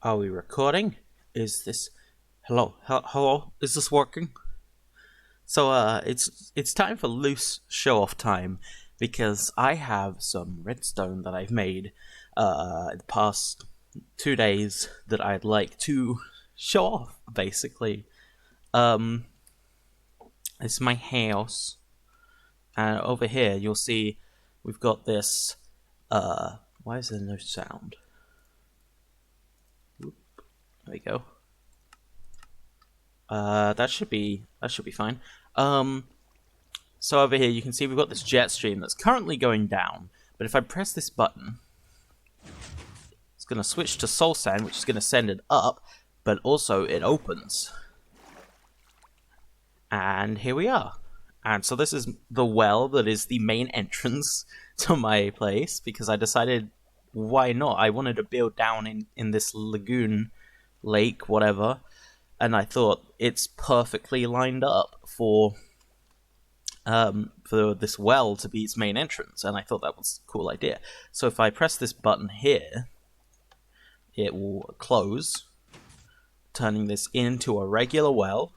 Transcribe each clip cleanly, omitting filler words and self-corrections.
Are we recording? Is this hello? Is this working? It's time for loose show off time because I have some redstone that I've made the past 2 days that I'd like to show off. Basically, um, it's my house, and over here you'll see we've got this. Why is there no sound? There we go. That should be fine. So over here you can see we've got this jet stream that's currently going down, but if I press this button, it's going to switch to soul sand, which is going to send it up, but also it opens. And here we are. And so this is the well that is the main entrance to my place, because I decided, why not? I wanted to build down in this lagoon, lake, whatever, and I thought it's perfectly lined up for this well to be its main entrance, and I thought that was a cool idea. So if I press this button here, it will close, turning this into a regular well.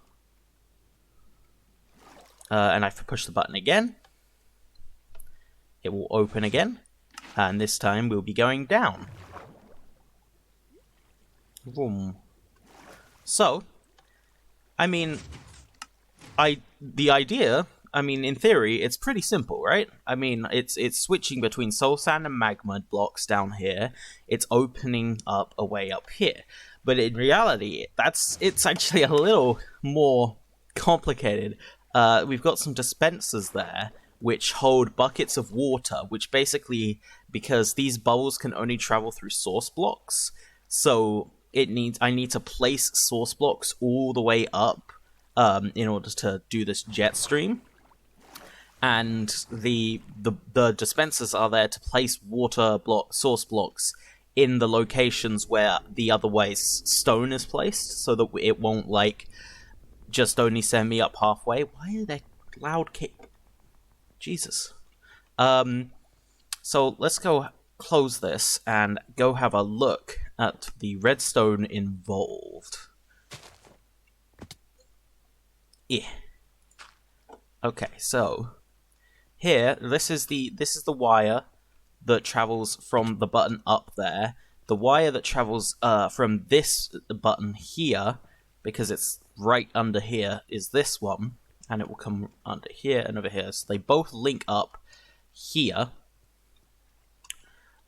And if I push the button again, it will open again, and this time we'll be going down. Boom. So, I mean, the idea, in theory, it's pretty simple, right? I mean, it's switching between soul sand and magma blocks down here. It's opening up a way up here. But in reality, it's actually a little more complicated. We've got some dispensers there, which hold buckets of water, which basically, because these bubbles can only travel through source blocks, so I need to place source blocks all the way up in order to do this jet stream. And the dispensers are there to place source blocks in the locations where the otherwise stone is placed, so that it won't just only send me up halfway. Why are they loud Jesus. So let's go close this and go have a look at the redstone involved. Yeah. Okay, so here, this is the wire that travels from the button up there. The wire that travels from this button here, because it's right under here, is this one, and it will come under here and over here. So they both link up here,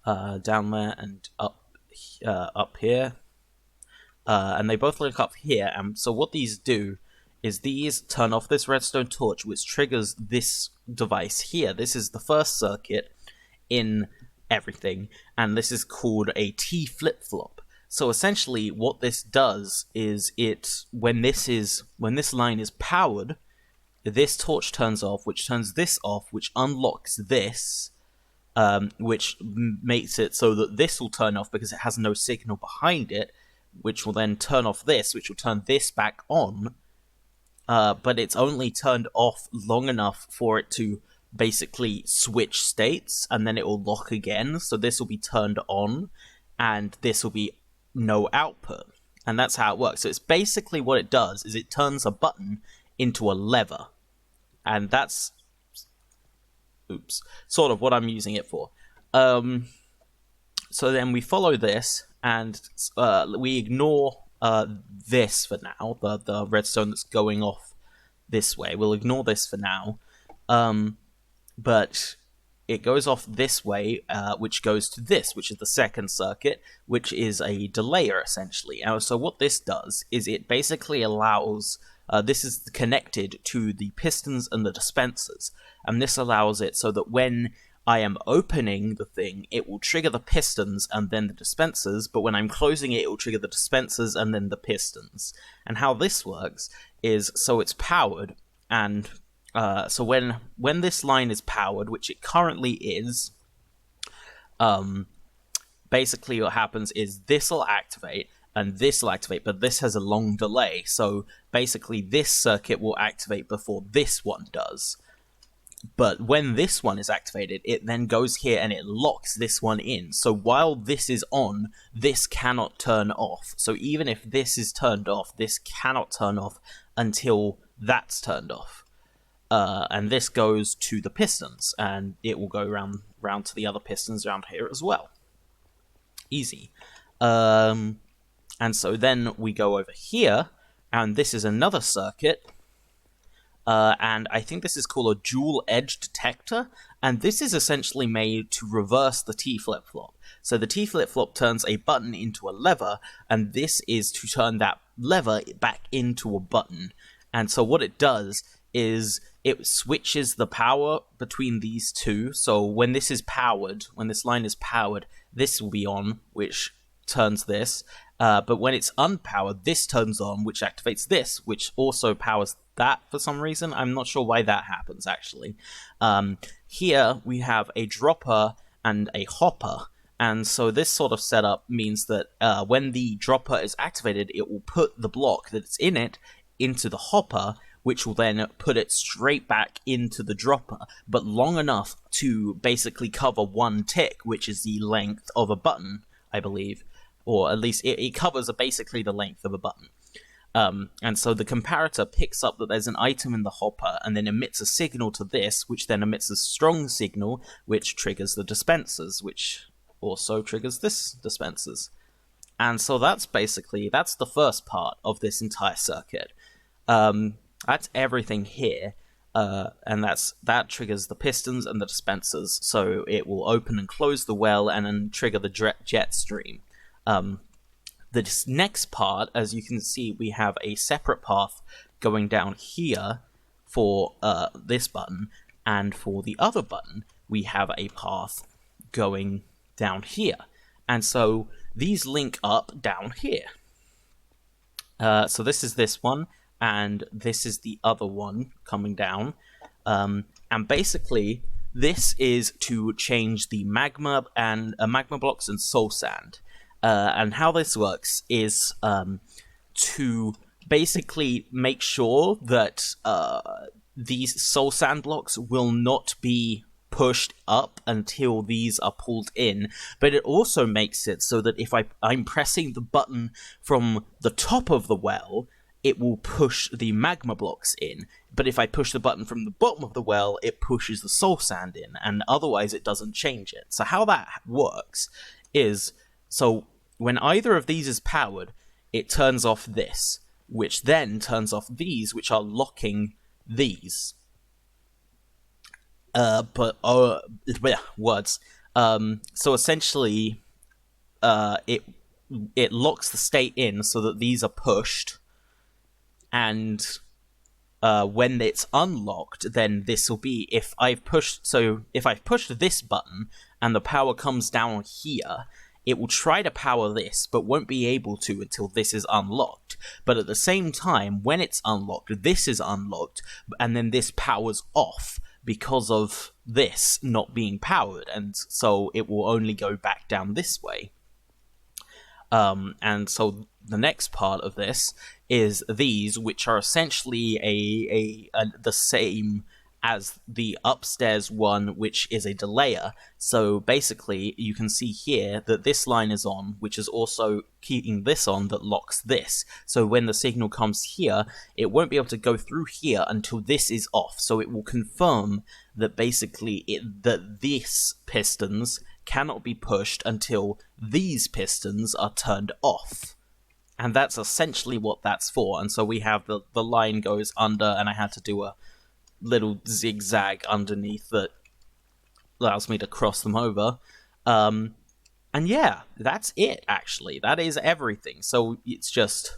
down there, and up here, and they both link up here. And so what these do is these turn off this redstone torch, which triggers this device here. This is the first circuit in everything, and this is called a T flip-flop. So essentially what this does is when this line is powered, this torch turns off, which turns this off, which unlocks this, which makes it so that this will turn off because it has no signal behind it, which will then turn off this, which will turn this back on. But it's only turned off long enough for it to basically switch states, and then it will lock again. So this will be turned on, and this will be no output. And that's how it works. So it's basically what it does is it turns a button into a lever. And that's sort of what I'm using it for. So then we follow this, and we ignore this for now, the redstone that's going off this way. We'll ignore this for now. But it goes off this way, which goes to this, which is the second circuit, which is a delayer, essentially. So what this does is it basically allows... this is connected to the pistons and the dispensers, and this allows it so that when I am opening the thing, it will trigger the pistons and then the dispensers, but when I'm closing it, it will trigger the dispensers and then the pistons. And how this works is, so it's powered, and so when this line is powered, which it currently is, basically what happens is this will activate, and this will activate, but this has a long delay, so basically this circuit will activate before this one does. But when this one is activated, it then goes here and it locks this one in. So while this is on, this cannot turn off. So even if this is turned off, this cannot turn off until that's turned off. And this goes to the pistons, and it will go round to the other pistons around here as well. Easy. And so then we go over here, and this is another circuit. And I think this is called a dual edge detector, and this is essentially made to reverse the T flip-flop. So the T flip-flop turns a button into a lever, and this is to turn that lever back into a button. And so what it does is it switches the power between these two. So when this is powered, when this line is powered, this will be on, which turns this. But when it's unpowered, this turns on, which activates this, which also powers that for some reason. I'm not sure why that happens, actually. Here we have a dropper and a hopper. And so this sort of setup means that when the dropper is activated, it will put the block that's in it into the hopper, which will then put it straight back into the dropper, but long enough to basically cover one tick, which is the length of a button, I believe. Or at least it covers basically the length of a button. And so the comparator picks up that there's an item in the hopper and then emits a signal to this, which then emits a strong signal, which triggers the dispensers, which also triggers this dispensers. And so that's the first part of this entire circuit. That's everything here. And that triggers the pistons and the dispensers. So it will open and close the well and then trigger the jet stream. This next part, as you can see, we have a separate path going down here for this button, and for the other button, we have a path going down here. And so these link up down here. So this is this one, and this is the other one coming down. And basically, this is to change the magma blocks and soul sand. And how this works is to basically make sure that these soul sand blocks will not be pushed up until these are pulled in, but it also makes it so that if I'm pressing the button from the top of the well, it will push the magma blocks in, but if I push the button from the bottom of the well, it pushes the soul sand in, and otherwise it doesn't change it. So how that works is, so when either of these is powered, it turns off this, which then turns off these, which are locking these. Words. So essentially, it locks the state in so that these are pushed, and when it's unlocked, then this will be if I've pushed this button and the power comes down here, it will try to power this, but won't be able to until this is unlocked. But at the same time, when it's unlocked, this is unlocked, and then this powers off because of this not being powered, and so it will only go back down this way. And so the next part of this is these, which are essentially the same as the upstairs one, which is a delayer. So basically, you can see here that this line is on, which is also keeping this on that locks this. So when the signal comes here, it won't be able to go through here until this is off. So it will confirm that basically that these pistons cannot be pushed until these pistons are turned off. And that's essentially what that's for. And so we have the line goes under, and I had to do a little zigzag underneath that allows me to cross them over. And yeah, that's it, actually. That is everything. So it's just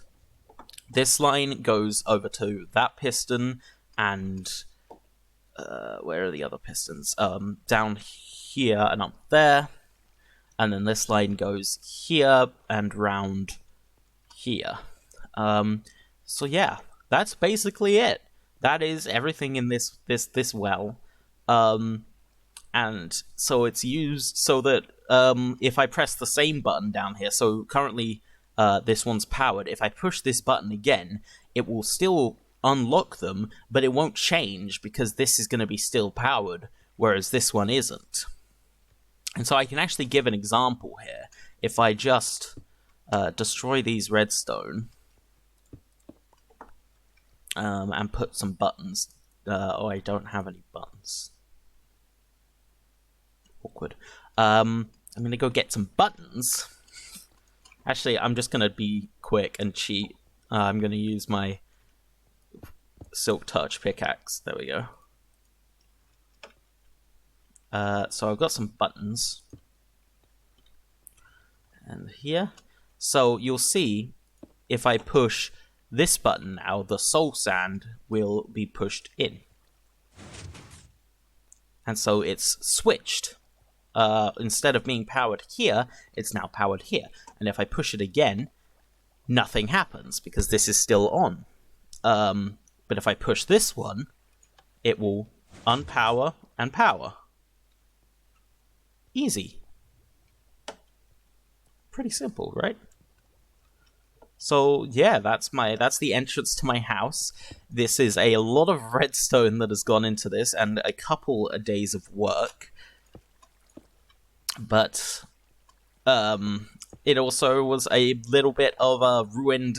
this line goes over to that piston, and where are the other pistons? Down here and up there. And then this line goes here and round here. So yeah, that's basically it. That is everything in this well. And so it's used so that if I press the same button down here, so currently this one's powered, if I push this button again, it will still unlock them, but it won't change because this is going to be still powered, whereas this one isn't. And so I can actually give an example here. If I just destroy these redstone and put some buttons. Oh, I don't have any buttons. Awkward. I'm going to go get some buttons. Actually, I'm just going to be quick and cheat. I'm going to use my Silk Touch pickaxe. There we go. So I've got some buttons. And here. So you'll see, if I push this button now, the soul sand will be pushed in. And so it's switched. Instead of being powered here, it's now powered here. And if I push it again, nothing happens because this is still on. But if I push this one, it will unpower and power. Easy. Pretty simple, right? So yeah, that's the entrance to my house. This is a lot of redstone that has gone into this, and a couple of days of work. But it also was a little bit of ruined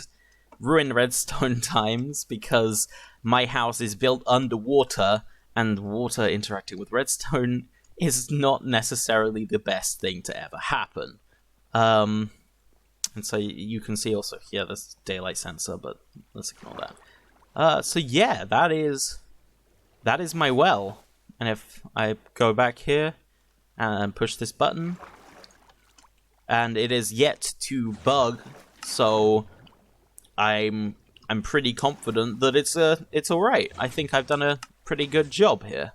redstone times, because my house is built underwater, and water interacting with redstone is not necessarily the best thing to ever happen. And so you can see also here this daylight sensor, but let's ignore that. So yeah, that is my well. And if I go back here and push this button, and it is yet to bug, so I'm pretty confident that it's all right. I think I've done a pretty good job here.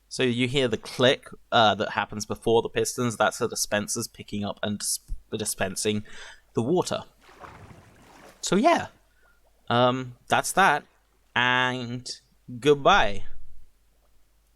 So you hear the click that happens before the pistons. That's the dispensers picking up and dispensing the water. So yeah, that's that, and goodbye.